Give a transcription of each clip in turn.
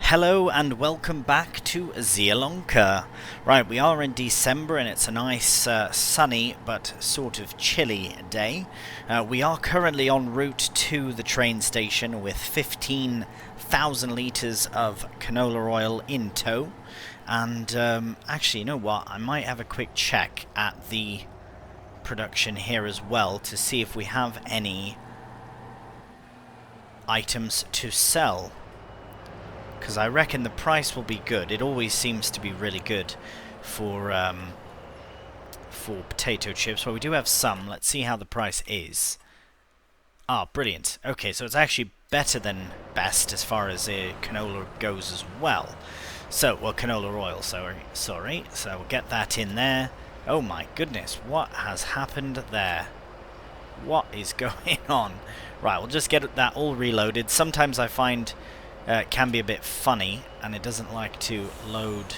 Hello and welcome back to Zielonka. Right, we are in December and it's a nice sunny but sort of chilly day. We are currently en route to the train station with 15,000 litres of canola oil in tow. And actually, you know what? I might have a quick check at the production here as well to see if we have any items to sell. Because I reckon the price will be good. It always seems to be really good for potato chips. Well, we do have some. Let's see how the price is. Ah, brilliant. Okay, so it's actually better than best as far as canola goes as well. So, well, canola oil, sorry. So we'll get that in there. Oh my goodness, what has happened there? What is going on? Right, we'll just get that all reloaded. Sometimes I find it can be a bit funny, and it doesn't like to load.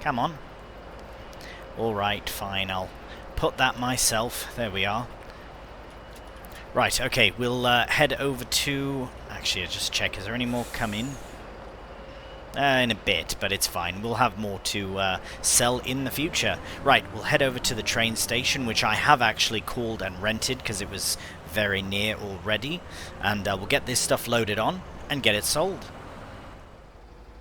Come on. Alright, fine, I'll put that myself. There we are. Right, okay, we'll head over to... Actually, I'll just check, is there any more coming? In a bit, but it's fine. We'll have more to sell in the future. Right, we'll head over to the train station, which I have actually called and rented because it was very near already, and we'll get this stuff loaded on and get it sold.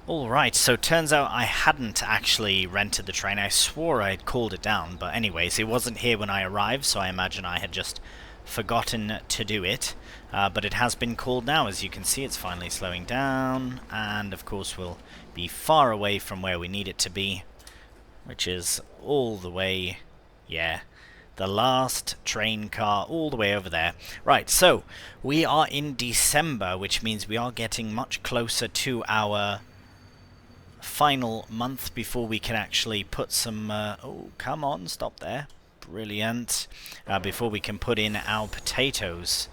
Alright, so turns out I hadn't actually rented the train. I swore I'd called it down, but anyways, it wasn't here when I arrived, so I imagine I had just forgotten to do it. But it has been called now. As you can see, it's finally slowing down, and of course we'll be far away from where we need it to be, which is all the way, yeah, the last train car all the way over there. Right, so we are in December, which means we are getting much closer to our final month before we can actually put some... oh, come on, stop there. Brilliant. Before we can put in our potatoes.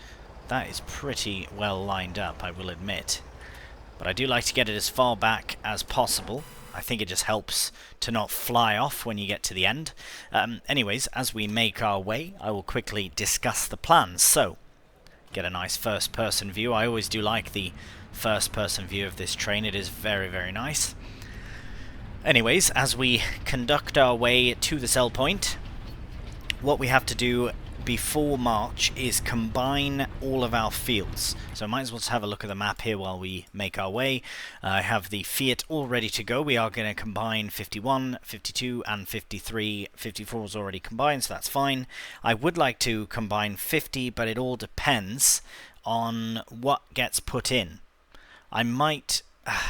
That is pretty well lined up, I will admit. But I do like to get it as far back as possible. I think it just helps to not fly off when you get to the end. Anyways, as we make our way, I will quickly discuss the plans. So, get a nice first-person view. I always do like the first-person view of this train. It is very, very nice. Anyways, as we conduct our way to the sell point, what we have to do before March is combine all of our fields. So I might as well just have a look at the map here while we make our way. I have the Fiat all ready to go. We are going to combine 51, 52 and 53. 54 is already combined, so that's fine. I would like to combine 50, but it all depends on what gets put in. I might...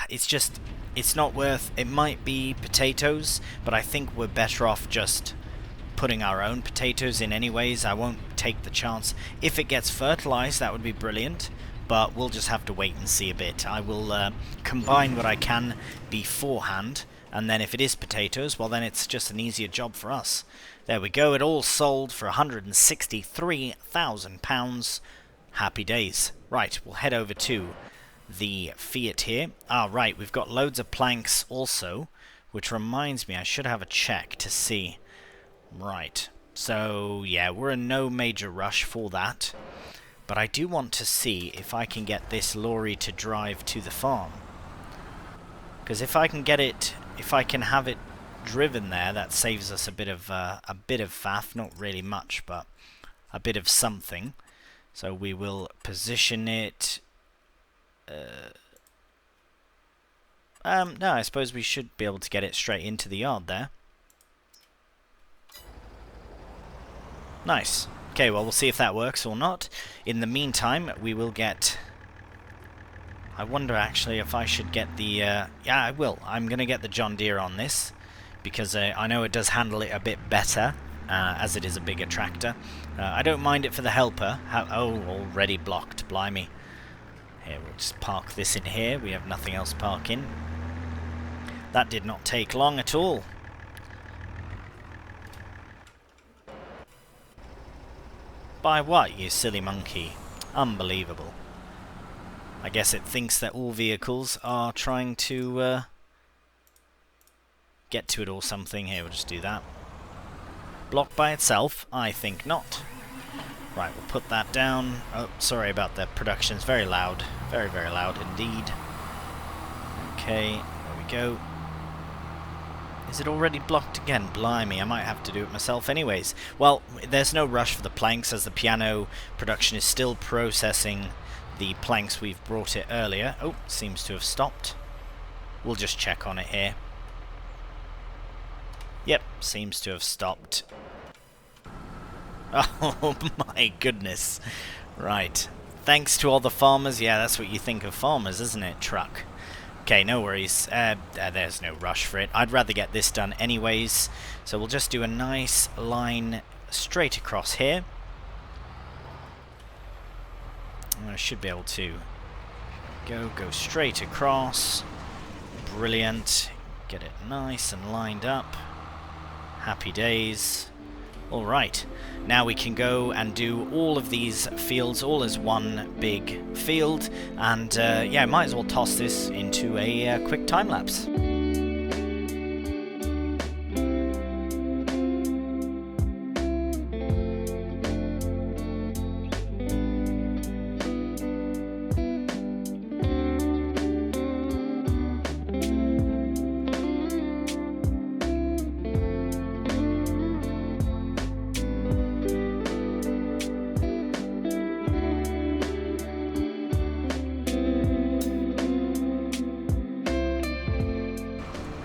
it's not worth... It might be potatoes, but I think we're better off just putting our own potatoes in anyways. I won't take the chance. If it gets fertilized, that would be brilliant, but we'll just have to wait and see a bit. I will combine what I can beforehand, and then if it is potatoes, well then it's just an easier job for us. There we go, it all sold for £163,000. Happy days. Right, we'll head over to the Fiat here. Ah, right, we've got loads of planks also, which reminds me I should have a check to see. Right, so yeah, we're in no major rush for that, but I do want to see if I can get this lorry to drive to the farm, because if I can get it, if I can have it driven there, that saves us a bit of faff, not really much, but a bit of something. So we will position it. No, I suppose we should be able to get it straight into the yard there. Nice. Okay, well, we'll see if that works or not. In the meantime, we will get... I wonder, actually, if I should get the... yeah, I will. I'm going to get the John Deere on this, because I know it does handle it a bit better, as it is a bigger tractor. I don't mind it for the helper. Oh, already blocked. Blimey. Here, we'll just park this in here. We have nothing else to park in. That did not take long at all. By what, you silly monkey? Unbelievable. I guess it thinks that all vehicles are trying to get to it or something. Here, we'll just do that. Blocked by itself? I think not. Right, we'll put that down. Oh, sorry about the production. It's very loud. Very, very loud indeed. Okay, there we go. Is it already blocked again? Blimey, I might have to do it myself anyways. Well, there's no rush for the planks as the piano production is still processing the planks we've brought it earlier. Oh, seems to have stopped. We'll just check on it here. Yep, seems to have stopped. Oh my goodness. Right. Thanks to all the farmers. Yeah, that's what you think of farmers, isn't it, truck? Okay, no worries. There's no rush for it. I'd rather get this done anyways. So we'll just do a nice line straight across here. I should be able to go straight across. Brilliant. Get it nice and lined up. Happy days. Alright, now we can go and do all of these fields all as one big field, and yeah, might as well toss this into a quick time lapse.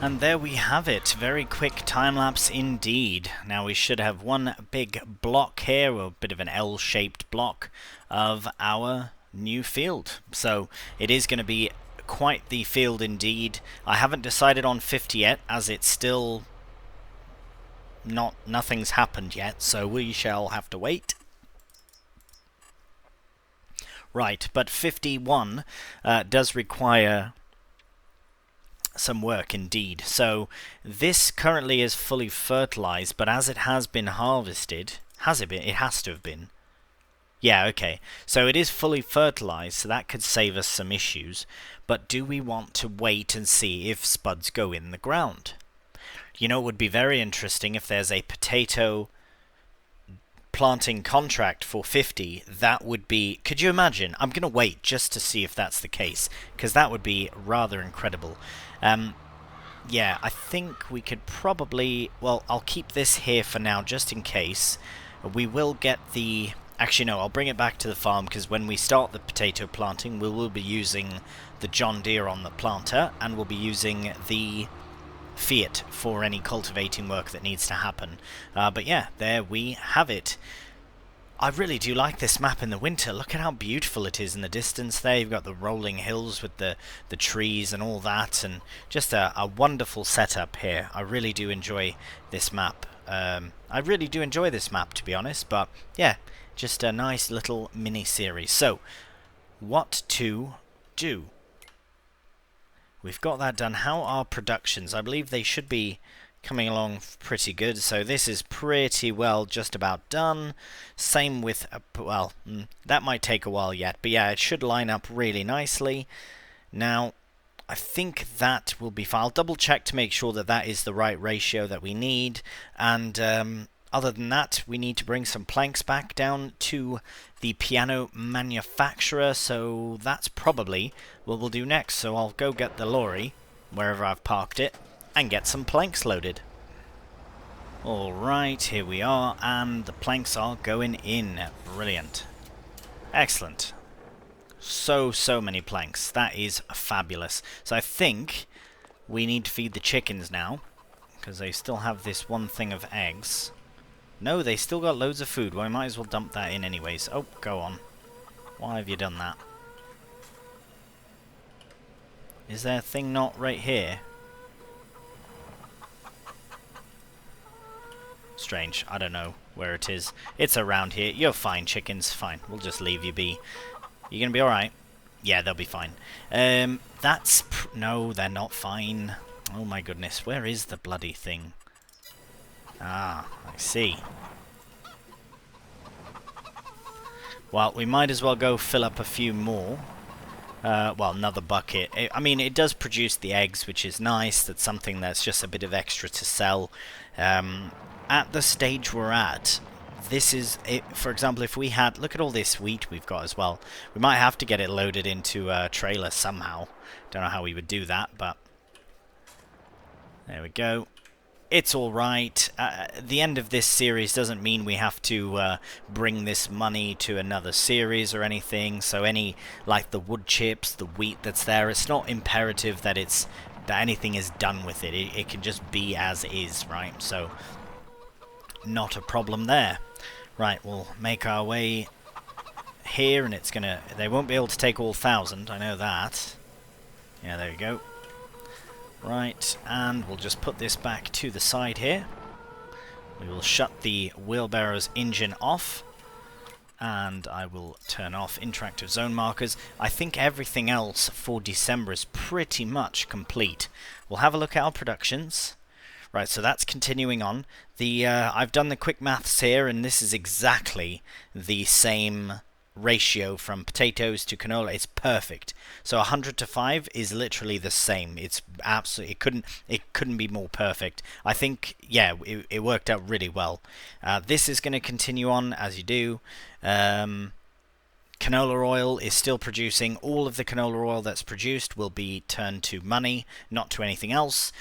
And there we have it, very quick time-lapse indeed. Now we should have one big block here, or a bit of an L-shaped block, of our new field. So it is going to be quite the field indeed. I haven't decided on 50 yet, as it's still nothing's happened yet, so we shall have to wait. Right, but 51 does require some work indeed. So this currently is fully fertilized, but as it has been harvested, has it been? It has to have been. Yeah, okay. So it is fully fertilized, so that could save us some issues. But do we want to wait and see if spuds go in the ground? You know, it would be very interesting if there's a potato planting contract for 50. That would be, could you imagine? I'm going to wait just to see if that's the case, because that would be rather incredible. Yeah, I think we could probably, well, I'll keep this here for now just in case. We will get the, actually no, I'll bring it back to the farm, because when we start the potato planting we will be using the John Deere on the planter, and we'll be using the Fiat for any cultivating work that needs to happen. But yeah, there we have it. I really do like this map in the winter. Look at how beautiful it is in the distance there. You've got the rolling hills with the trees and all that, and just a wonderful setup here. I really do enjoy this map. I really do enjoy this map, to be honest, but yeah, just a nice little mini-series. So, what to do? We've got that done. How are productions? I believe they should be coming along pretty good. So this is pretty well just about done. Same with, well, that might take a while yet. But yeah, it should line up really nicely. Now, I think that will be fine. I'll double check to make sure that that is the right ratio that we need. And other than that, we need to bring some planks back down to the piano manufacturer. So that's probably what we'll do next. So I'll go get the lorry, wherever I've parked it, and get some planks loaded. Alright, here we are, and the planks are going in. Brilliant. Excellent. So many planks. That is fabulous. So I think we need to feed the chickens now, because they still have this one thing of eggs. No, they still got loads of food. Well, I might as well dump that in anyways. Oh, go on. Why have you done that? Is there a thing not right here? Strange. I don't know where it is. It's around here. You're fine, chickens. Fine. We'll just leave you be. You gonna be alright? Yeah, they'll be fine. No, they're not fine. Oh my goodness. Where is the bloody thing? Ah, I see. Well, we might as well go fill up a few more. Well, another bucket. I mean, it does produce the eggs, which is nice. That's something that's just a bit of extra to sell. At the stage we're at, this is it. For example, if we had, look at all this wheat we've got as well. We might have to get it loaded into a trailer somehow. Don't know how we would do that, but there we go. It's alright. The end of this series doesn't mean we have to bring this money to another series or anything. So any, like the wood chips, the wheat that's there, it's not imperative that anything is done with it. It can just be as is, right? So not a problem there. Right, we'll make our way here, and they won't be able to take all 1,000, I know that. Yeah, there we go. Right, and we'll just put this back to the side here. We will shut the wheelbarrow's engine off, and I will turn off interactive zone markers. I think everything else for December is pretty much complete. We'll have a look at our productions. Right, so that's continuing on. I've done the quick maths here, and this is exactly the same ratio from potatoes to canola. It's perfect. So 100 to 5 is literally the same. It's absolutely, it couldn't be more perfect. I think, yeah, it worked out really well. This is going to continue on as you do. Canola oil is still producing. All of the canola oil that's produced will be turned to money, not to anything else.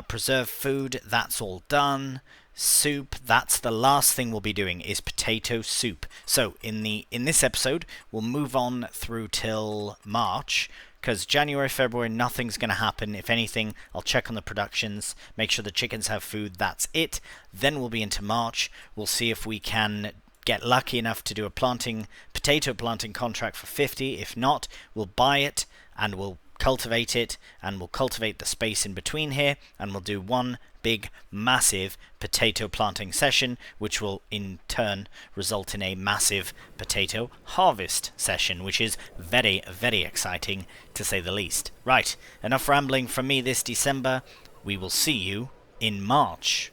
Preserved food, that's all done. Soup, that's the last thing we'll be doing, is potato soup. So in this episode, we'll move on through till March, because January, February, nothing's going to happen. If anything, I'll check on the productions, make sure the chickens have food, that's it. Then we'll be into March. We'll see if we can get lucky enough to do a potato planting contract for 50. If not, we'll buy it and we'll cultivate it, and we'll cultivate the space in between here, and we'll do one big massive potato planting session, which will in turn result in a massive potato harvest session, which is very, very exciting to say the least. Right, enough rambling from me this December. We will see you in March.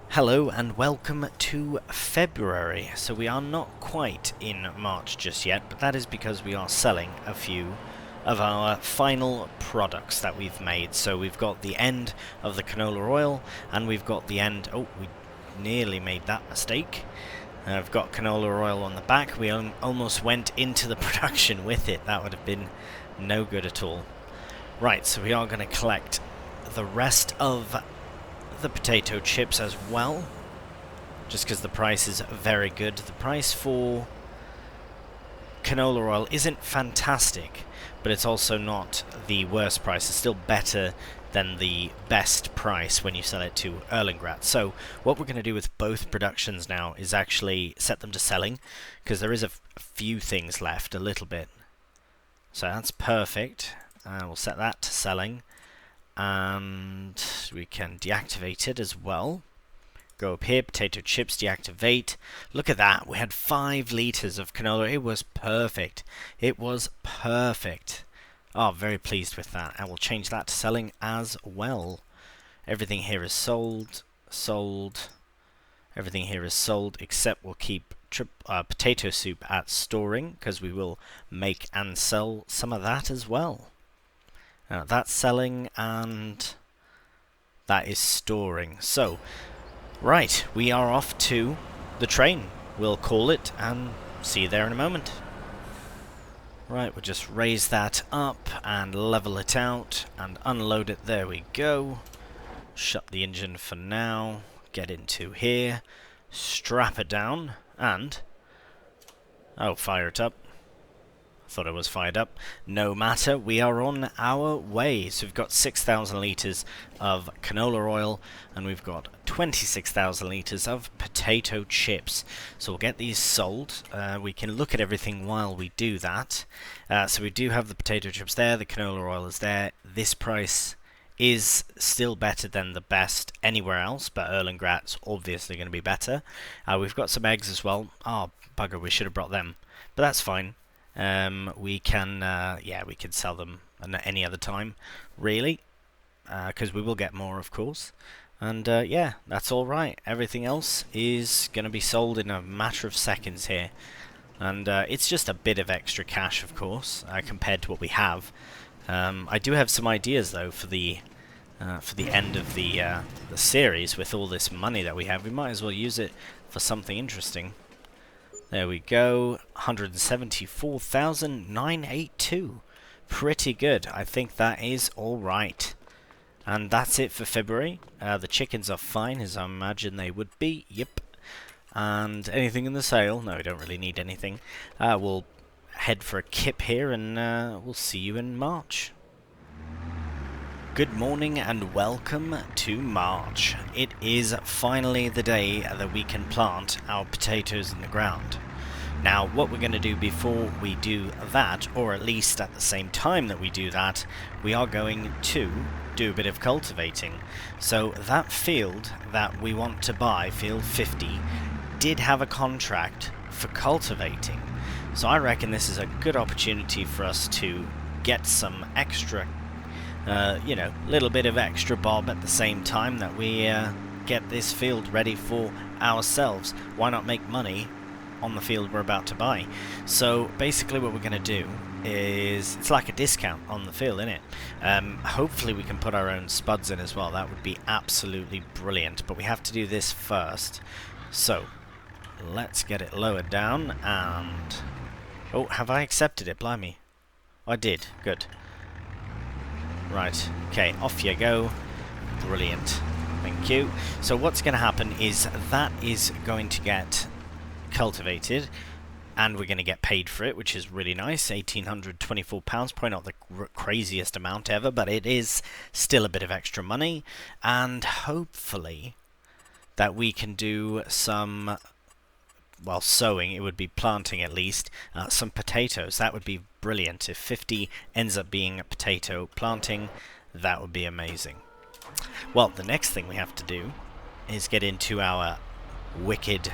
Hello and welcome to February. So we are not quite in March just yet, but that is because we are selling a few of our final products that we've made. So we've got the end of the canola oil, and we've got the end... Oh, we nearly made that mistake. I've got canola oil on the back. We almost went into the production with it. That would have been no good at all. Right, so we are going to collect the rest of the potato chips as well, just because the price is very good. The price for canola oil isn't fantastic, but it's also not the worst price. It's still better than the best price when you sell it to Erlengratt. So what we're going to do with both productions now is actually set them to selling, because there is a few things left, a little bit. So that's perfect. We'll set that to selling, and we can deactivate it as well. Go up here, potato chips, deactivate. Look at that, we had 5 liters of canola. It was perfect. It was perfect. Oh, very pleased with that. And we'll change that to selling as well. Everything here is sold. Everything here is sold, except we'll keep potato soup at storing, because we will make and sell some of that as well. That's selling, and that is storing. So right, we are off to the train. We'll call it and see you there in a moment. Right, we'll just raise that up and level it out and unload it. There we go. Shut the engine for now. Get into here. Strap it down and... Oh, fire it up. Thought it was fired up. No matter, we are on our way. So we've got 6,000 litres of canola oil, and we've got 26,000 litres of potato chips. So we'll get these sold. We can look at everything while we do that. So we do have the potato chips there, the canola oil is there. This price is still better than the best anywhere else, but Erlengratt's obviously going to be better. We've got some eggs as well. Oh, bugger, we should have brought them. But that's fine. We can sell them any other time, really, because we will get more, of course. And yeah, that's all right. Everything else is going to be sold in a matter of seconds here, and it's just a bit of extra cash, of course, compared to what we have. I do have some ideas though for the for the end of the series with all this money that we have. We might as well use it for something interesting. There we go, 174,982. Pretty good. I think that is alright. And that's it for February. The chickens are fine, as I imagine they would be. Yep. And anything in the sale? No, we don't really need anything. We'll head for a kip here, and we'll see you in March. Good morning and welcome to March. It is finally the day that we can plant our potatoes in the ground. Now, what we're going to do before we do that, or at least at the same time that we do that, we are going to do a bit of cultivating. So that field that we want to buy, field 50, did have a contract for cultivating. So I reckon this is a good opportunity for us to get some extra, you know, little bit of extra bob at the same time that we get this field ready for ourselves. Why not make money on the field we're about to buy? So basically what we're going to do is, it's like a discount on the field, isn't it? Hopefully we can put our own spuds in as well. That would be absolutely brilliant, but we have to do this first. So let's get it lowered down, and oh, have I accepted it? Blimey. I did. Good. Right, okay, off you go. Brilliant. Thank you. So what's going to happen is that is going to get cultivated, and we're going to get paid for it, which is really nice. £1,824, probably not the craziest amount ever, but it is still a bit of extra money, and hopefully that we can do some, well, sowing, it would be planting at least, some potatoes. That would be brilliant. If 50 ends up being a potato planting, that would be amazing. Well, the next thing we have to do is get into our wicked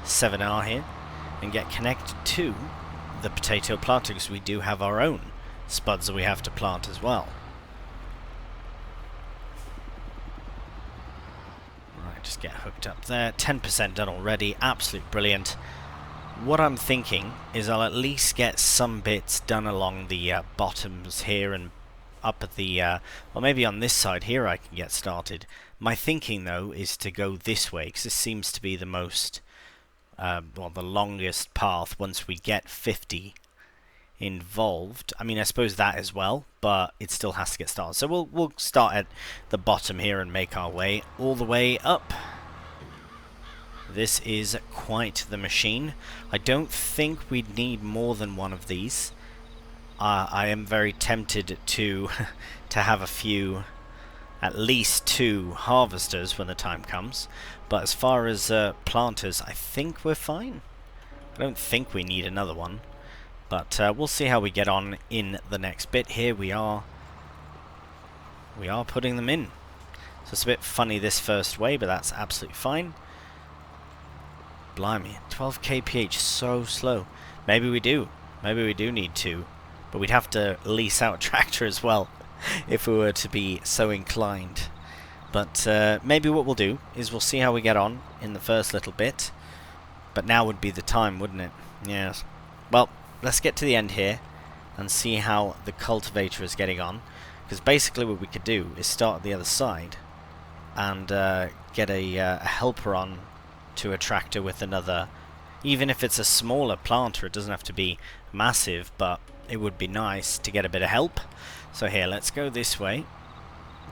7R here and get connected to the potato planter, because we do have our own spuds that we have to plant as well. Right, just get hooked up there. 10% done already. Absolute brilliant. What I'm thinking is I'll at least get some bits done along the bottoms here and up at the, well, maybe on this side here I can get started. My thinking though is to go this way, because this seems to be the most, well, the longest path once we get 50 involved. I mean, I suppose that as well, but it still has to get started. So we'll start at the bottom here and make our way all the way up. This is quite the machine. I don't think we'd need more than one of these. I am very tempted to to have a few, at least 2 harvesters when the time comes. But as far as planters, I think we're fine. I don't think we need another one. But we'll see how we get on in the next bit. Here we are putting them in. So it's a bit funny this first way, but that's absolutely fine. Blimey, 12 kph, so slow. Maybe we do need 2, but we'd have to lease out a tractor as well if we were to be so inclined. But maybe what we'll do is we'll see how we get on in the first little bit. But now would be the time, wouldn't it? Yes. Well, let's get to the end here and see how the cultivator is getting on. Because basically what we could do is start at the other side and get a helper on to a tractor with another. Even if it's a smaller planter, it doesn't have to be massive, but it would be nice to get a bit of help. So here, let's go this way.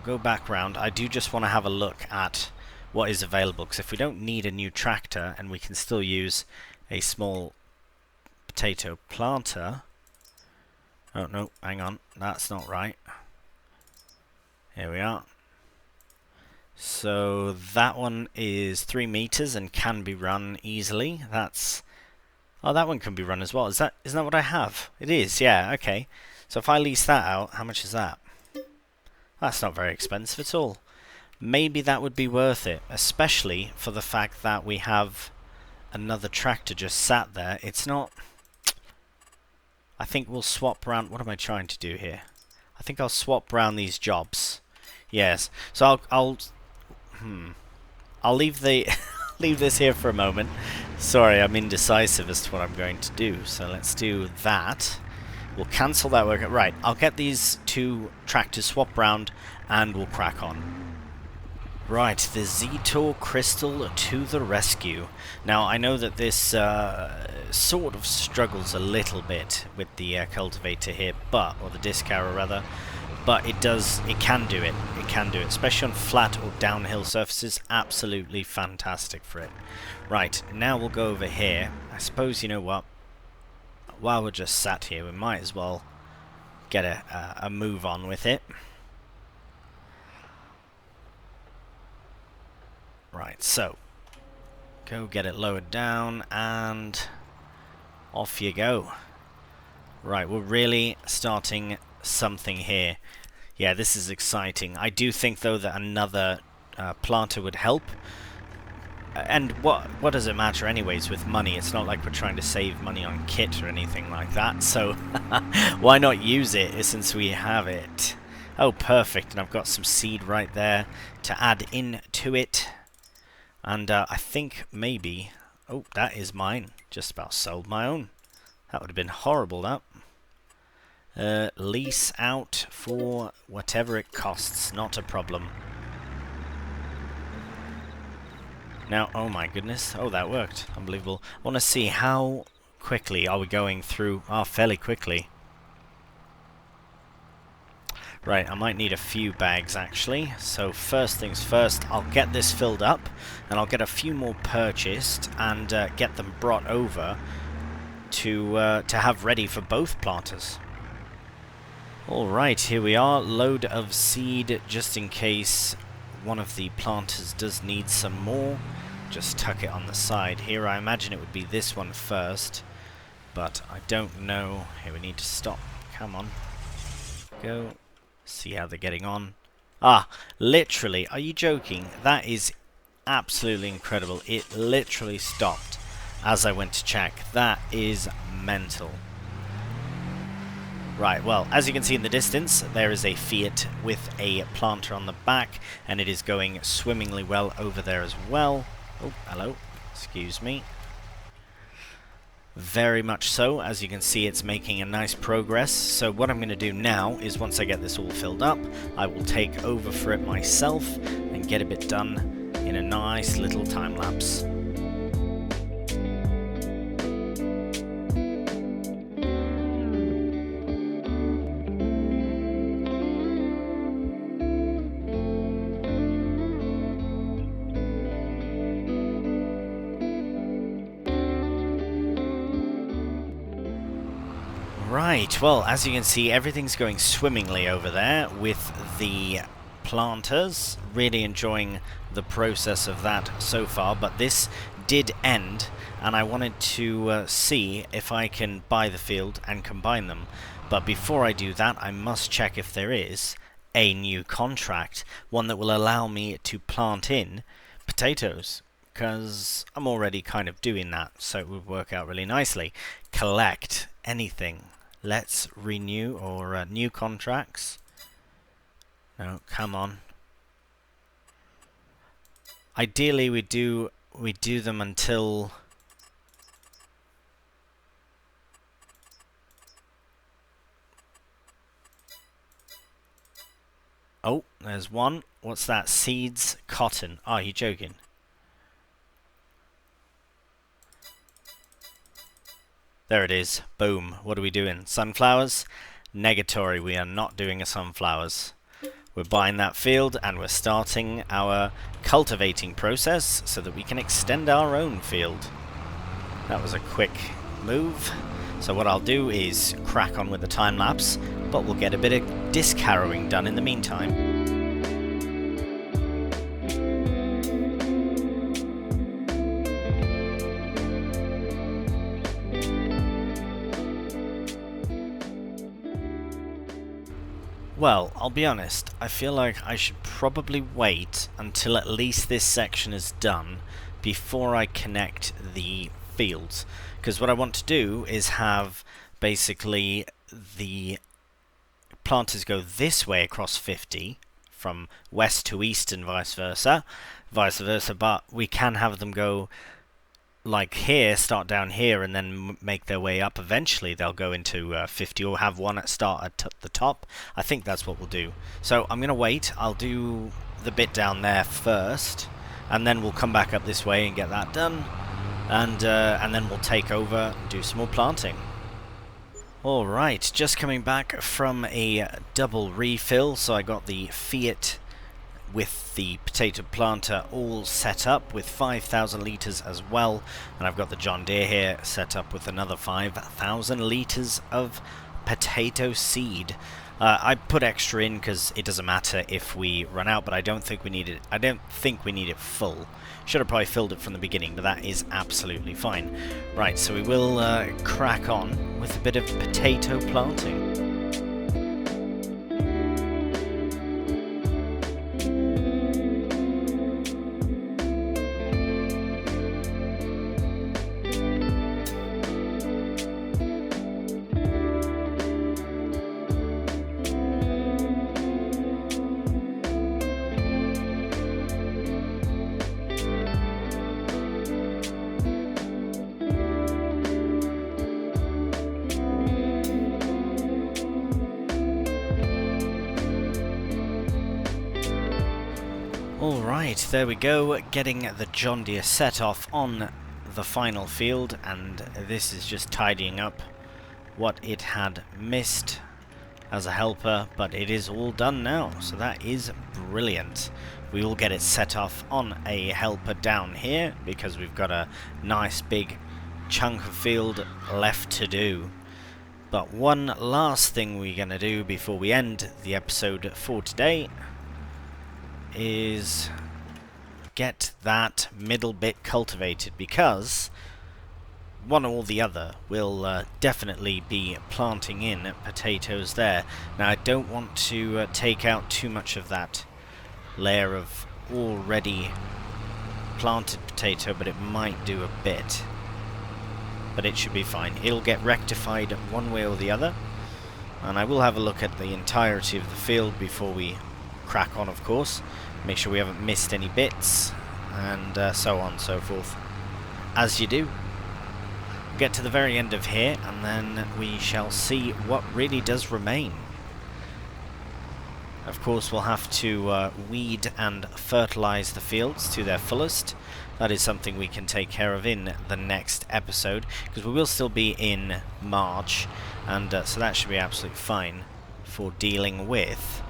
Go back round. I do just want to have a look at what is available, because if we don't need a new tractor and we can still use a small potato planter. Oh no, hang on, that's not right. Here we are. So that one is 3 meters and can be run easily. That's, oh, that one can be run as well. Isn't that what I have? It is, yeah, okay. So if I lease that out, how much is that? That's not very expensive at all. Maybe that would be worth it, especially for the fact that we have another tractor just sat there. It's not, I think we'll swap around. What am I trying to do here? I think I'll swap around these jobs. Yes, so I'll leave the leave this here for a moment. Sorry, I'm indecisive as to what I'm going to do. So let's do that. We'll cancel that work. Right, I'll get these two tractors swapped round and we'll crack on. Right, the Zetor Crystal to the rescue. Now, I know that this sort of struggles a little bit with the cultivator here, or the disc harrow rather, but it can do it. It can do it, especially on flat or downhill surfaces. Absolutely fantastic for it. Right, now we'll go over here. I suppose, you know what, while we're just sat here, we might as well get a move on with it. Right, so go get it lowered down and off you go. Right, we're really starting something here. Yeah, this is exciting. I do think though that another planter would help. And what does it matter anyways with money? It's not like we're trying to save money on kit or anything like that, so why not use it since we have it? Oh, perfect, and I've got some seed right there to add into it. And I think maybe... Oh, that is mine. Just about sold my own. That would have been horrible, that. Lease out for whatever it costs. Not a problem. Now, oh my goodness. Oh, that worked. Unbelievable. I want to see how quickly are we going through... Oh, fairly quickly. Right, I might need a few bags actually, so first things first, I'll get this filled up, and I'll get a few more purchased, and get them brought over to have ready for both planters. Alright, here we are, load of seed, just in case one of the planters does need some more. Just tuck it on the side here. I imagine it would be this one first, but I don't know. Here, we need to stop. Come on. Go. See how they're getting on. Ah, literally, are you joking? That is absolutely incredible. It literally stopped as I went to check. That is mental. Right, well, as you can see in the distance, there is a Fiat with a planter on the back, and it is going swimmingly well over there as well. Oh, hello. Excuse me. Very much so. As you can see, it's making a nice progress. So what I'm going to do now is once I get this all filled up, I will take over for it myself and get a bit done in a nice little time lapse. Right, well, as you can see, everything's going swimmingly over there with the planters. Really enjoying the process of that so far, but this did end, and I wanted to see if I can buy the field and combine them. But before I do that, I must check if there is a new contract, one that will allow me to plant in potatoes, because I'm already kind of doing that, so it would work out really nicely. Collect anything. Let's renew or new contracts. No, come on. Ideally, we do them until oh, there's one. What's that? Seeds, cotton. Oh, you're joking. There it is. Boom. What are we doing? Sunflowers? Negatory. We are not doing a sunflowers. We're buying that field and we're starting our cultivating process so that we can extend our own field. That was a quick move. So what I'll do is crack on with the time lapse, but we'll get a bit of disc harrowing done in the meantime. Well, I'll be honest, I feel like I should probably wait until at least this section is done before I connect the fields. Because what I want to do is have basically the planters go this way across 50, from west to east and vice versa, but we can have them go like here, start down here and then make their way up. Eventually they'll go into 50 or have one start at the top. I think that's what we'll do. So I'm going to wait. I'll do the bit down there first, and then we'll come back up this way and get that done. And then we'll take over and do some more planting. Alright, just coming back from a double refill. So I got the Fiat with the potato planter all set up with 5,000 litres as well, and I've got the John Deere here set up with another 5,000 litres of potato seed. I put extra in because it doesn't matter if we run out, but I don't think we need it. I don't think we need it full. Should have probably filled it from the beginning, but that is absolutely fine. Right, so we will crack on with a bit of potato planting. Alright, there we go, getting the John Deere set off on the final field, and this is just tidying up what it had missed as a helper, but it is all done now, so that is brilliant. We will get it set off on a helper down here, because we've got a nice big chunk of field left to do. But one last thing we're going to do before we end the episode for today is get that middle bit cultivated, because one or the other will definitely be planting in potatoes there. Now I don't want to take out too much of that layer of already planted potato, but it might do a bit, but it should be fine. It'll get rectified one way or the other, and I will have a look at the entirety of the field before we crack on, of course. Make sure we haven't missed any bits, and so on and so forth, as you do. Get to the very end of here, and then we shall see what really does remain. Of course, we'll have to weed and fertilize the fields to their fullest. That is something we can take care of in the next episode, because we will still be in March, and so that should be absolutely fine for dealing with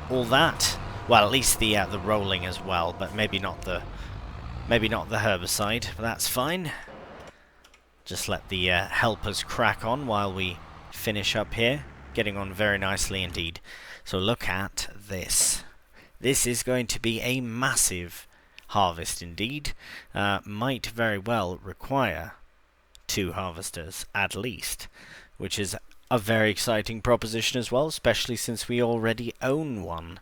all that. Well, at least the rolling as well, but maybe not the herbicide. But that's fine. Just let the helpers crack on while we finish up here. Getting on very nicely indeed. So look at this. This is going to be a massive harvest indeed. Might very well require 2 harvesters at least, which is a very exciting proposition as well, especially since we already own one.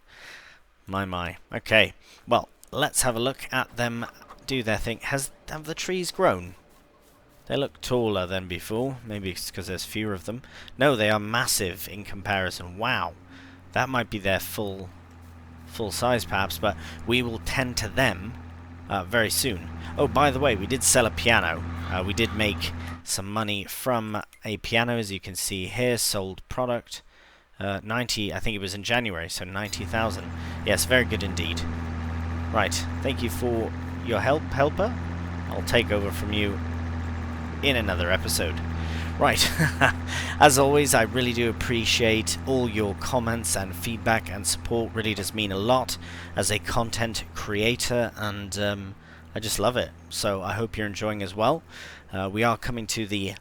My. Okay, well, let's have a look at them do their thing. Have the trees grown? They look taller than before. Maybe it's because there's fewer of them. No, they are massive in comparison. Wow. That might be their full size perhaps, but we will tend to them very soon. Oh, by the way, we did sell a piano. We did make some money from a piano, as you can see here. Sold product. 90, I think it was in January, so 90,000. Yes, very good indeed. Right, thank you for your helper. I'll take over from you in another episode. Right, as always, I really do appreciate all your comments and feedback and support. Really does mean a lot as a content creator, and I just love it. So I hope you're enjoying as well. We are coming to the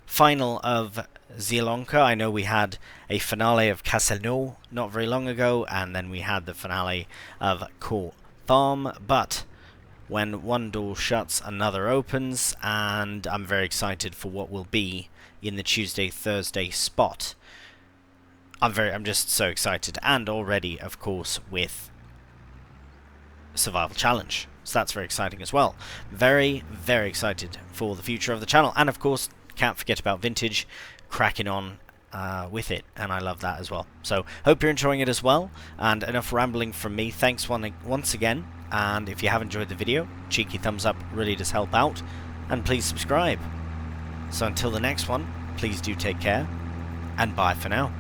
final of Zielonka. I know we had a finale of Castelnau not very long ago, and then we had the finale of Court Farm, but when one door shuts, another opens, and I'm very excited for what will be in the Tuesday-Thursday spot. I'm just so excited, and already, of course, with Survival Challenge. So that's very exciting as well. Very, very excited for the future of the channel, and of course, can't forget about Vintage, cracking on with it, and I love that as well. So hope you're enjoying it as well, and enough rambling from me. Thanks once again, and if you have enjoyed the video, cheeky thumbs up really does help out, and please subscribe. So until the next one, please do take care, and bye for now.